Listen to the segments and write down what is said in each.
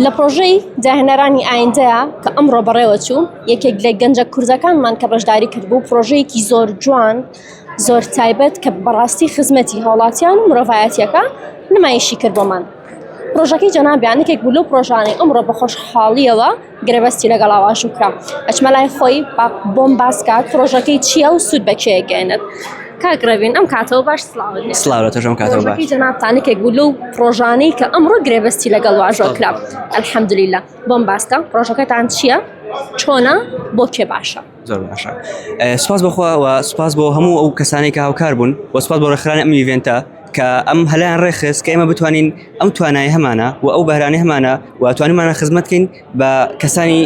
لپروژه‌ی داهێنەرانی ئایندەیە کە ئەمڕۆ بەڕێوەچوو یەکێک لە گەنجە کوردەکانمان کە بەشداری کردبوو پرۆژەیەکی زۆر جوان زۆر تایبەت کە بەڕاستی خزمەتی هاوڵاتیان و مرۆڤایەتیەکە نمایشی کرد بۆمان. پرۆژەکەی جەنابیان یەکێک بوو لەو پرۆژانەی ئەمڕۆ بە خۆشحاڵیەوە گرێبەستی لەگەڵ ئاواشوو کرا. ئەچمە لای خۆی بۆم باس کات پرۆژەکەی چییە و سوود بەکێ گەێنێت. کاک ڕەوین ئەم کاتەوە باش سڵاوت. سڵاو تۆشم کاتەوە باش. پرۆژەکەی جەنابتانێکێک بوو لەو پرۆژانەی کە ئەمڕۆ گرێبەستی لەگەڵ واژۆ کرا. ئەلحەمدولیلا بۆم باسکە پرۆژەکەتان چییە؟ چۆنە بۆ کێ باشە؟ زۆر باشە. سوپاس بەخوا و سوپاس بۆ هەموو ئەو کەسانێک کە هاوکار بوون و سوپاس بۆ ڕێکخراوەی ئەم ئیڤێنتە کە ئەم هەلایان ڕێخست کە ئێمە بتوانین ئەم توانایی هەمانە و ئەو بەهرانەی هەمانە و توانیمانە خزمەت بکەین بە کەسانی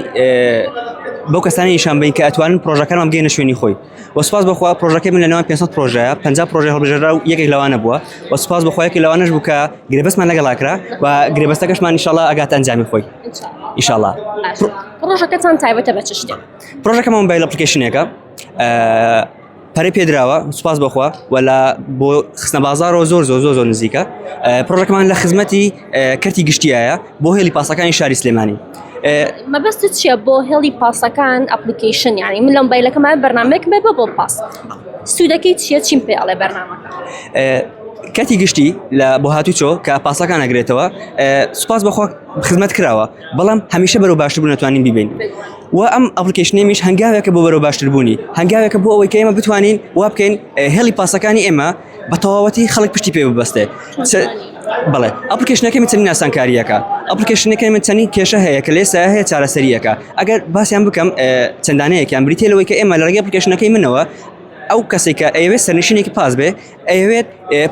بەو کەسانی نیشان بدەین کە ئەتوانن پرۆژەکانمان بگەینە شوێنی خۆی. و سوپاس بەخوا پرۆژەکەی من لە نێوان 500 پرۆژەیە 50 پرۆژە هەڵبژێرا و یەکێک لەوانە بووە و سوپاس بەخوا یەکێک لەوانەش بوو کە گرێبەستمان لەگەڵا کرا و گرێبەستەکەشمان ئینشاءالله ئەگاتە ئەنجامی خۆی ئینشاءالله. پرۆژەکەتان تایبەتە بە چ شتێک؟ پرۆژەکەمان مۆبایل ئەپلیکیشنێکە پەرەی پێدراوە سوپاس بەخوا ولا بۆ خستنە بازارەوە زۆر نزیکە. پرۆژەکەمان لە خزمەتی کەرتی گشتیایە بۆ هێلی پاسەکانی شاری سلێمانی. مەبەستت چییە بۆ هێڵی پاسەکان ئەپلیکیشن یعنی من لە مۆبایلەکەمە بەرنامەیەک بێ بۆ پاس سوودەکەی چییە چیم پێڵێ بەرنامەکە؟ کەتی گشتی لە بۆ هاتوچۆ کە پاسەکان ئەگرێتەوە سوپاس بەخوا خزمەت کراوە بەڵام هەمیشە بەرەو باشتربوون نتوانین بیبین و ئەم ئەپلیکیشنێمیش هەنگاوێکە بۆ بەرەو باشتربوونی هەنگاوێکە بۆ ئەوەی کە ئێمە بتوانین وا بکەین هێڵی پاسەکانی ئێمە بە تەواوەتی خەڵک پشتی پێ ببەستێ. بەڵێ ئەپلیکیشنەکەی من چەندین ئاسانکاریەکە ئەپلیکیشنەکەی من چەندین کێشە هەیە کە لێسا هەیە چارەسەریەکە ئەگەر باسییان بکەم چەندانەیەکیان بریتێلەوەی کە ئێمە لە ڕێگەی ئەپلیکیشنەکەی منەوە ئەو کەسێک کە ئەوێت سەرنشینێکی پاس بێ ئەوێت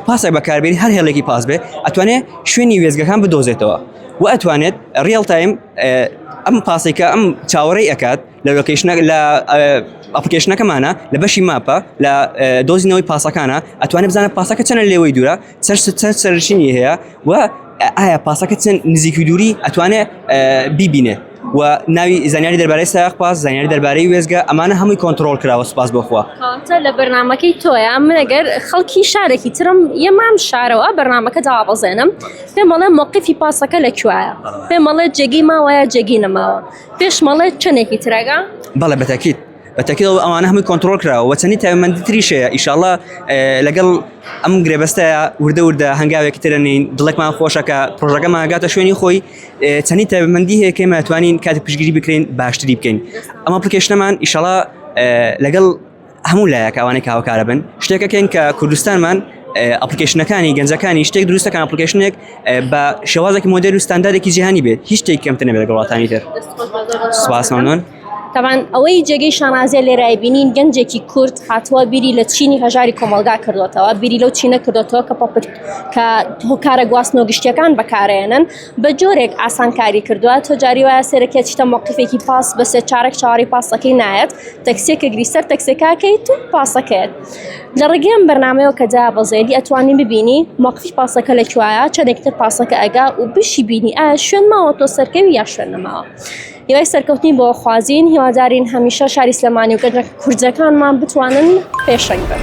پاسێک بەکاربێنی هەر هێڵێکی پاس بێ ئەتوانێت شوێنی وێزگەکان بدۆزێتەوە و ئەتوانێت ریەڵ تایم ئەم پاسێکە ئەم چاوەڕێی ئەکات لە لۆکیشنە لە ئەپلیکیشنەکەمانە لە بەشی ماپە لە دۆزینەوەی پاسەکانە ئەتوانێت بزانە پاسەکە چەنە لێوەی دوورە سەرنشینی هەیە و ئایا پاسەکە چەند نزیکی دووری ئەتوانێت بیبینێ و ناوی زانیاری دەربارەی سایق پاس زانیاری دەربارەی وێزگە ئەمانە هەمووی کۆنتترۆل کراوە سوپاس بەخوا. کاتە لە بەرنامەکەی تۆیە من ئەگەر خەڵکی شارێکی ترم یەمام شارەوە بەرنامەکە داوابەزێنم پێم مەڵێ موقفی پاسەکە لەکوایە پێم مەڵێ جێگی ماوەیە جێگی نەماوە پێش مەڵێ چەندێکی ترەگە؟ بەڵێ بەتاکید ئەوانە هەمووی کۆنتترۆل کراوە و چەندی تایبەتمەندی تریشەیە ئیشاڵڵا لەگەڵ ئەم گرێبەستەیە وردە هەنگاوێکی ترەنین دڵێکمان خۆشەکە پرۆژەکەمان ئاگاتە شوێنی خۆی چەندی تایبەتمەندی هەیە کە ئێمە ئەتوانین کاتێک پشتگیری بکرین باشتری بکەین. ئەمە ئەپلیکیشنەمان ئیشاڵڵا لەگەڵ هەموو لایەکە ئەوانەی کە هاوکارە بن شتێکەکەین کە کوردستانمان ئەپلیکیشنەکانی گەنجەکانی شتێک دروستەکان ئەپلیکیشنێک بە شێوازێکی مۆدێل و ستانداردێکی جیهانی بێت هیچ شتێک کەمتر نەبێت لەگەڵ وڵاتانی تر. سوپاس مەمنون. تەبان ئەوەی جێگەی شانازیە لێرای بینین گەنجێکی کورد هاتووە بیری لە چینی هەژاری کۆمەلگا کردوێتەوە بیری لەو چینە کردوێتەوە کە هۆکارە گواستنەوە گشتیەکان بەکارێنن بە جۆرێک ئاسانکاری کردووە تۆ جاری وایە سێرەکێت چتە موقفێکی پاس بەسێ چارێک چاوەڕی پاسەکەی نایەت تەکسیەکە گریسەر تەکسێکاکەیت و پاسەکەیت لە ڕێگەیەم بەرنامەوە کە جا بەزێلی ئەتوانین ببینی موقفی پاسەکە لەکوایە چەندێکتر پاسەکە ئەگا و بشی بینی ئایا شوێن ماوە تۆ سەرکەوی یا شوێن نەماوە. هیوای سەرکەوتنی بۆ خوازین هیوادارین هەمیشە شاری سلێمانی و گەنجە کوردەکانمان بتوانن پێشەنگ بن.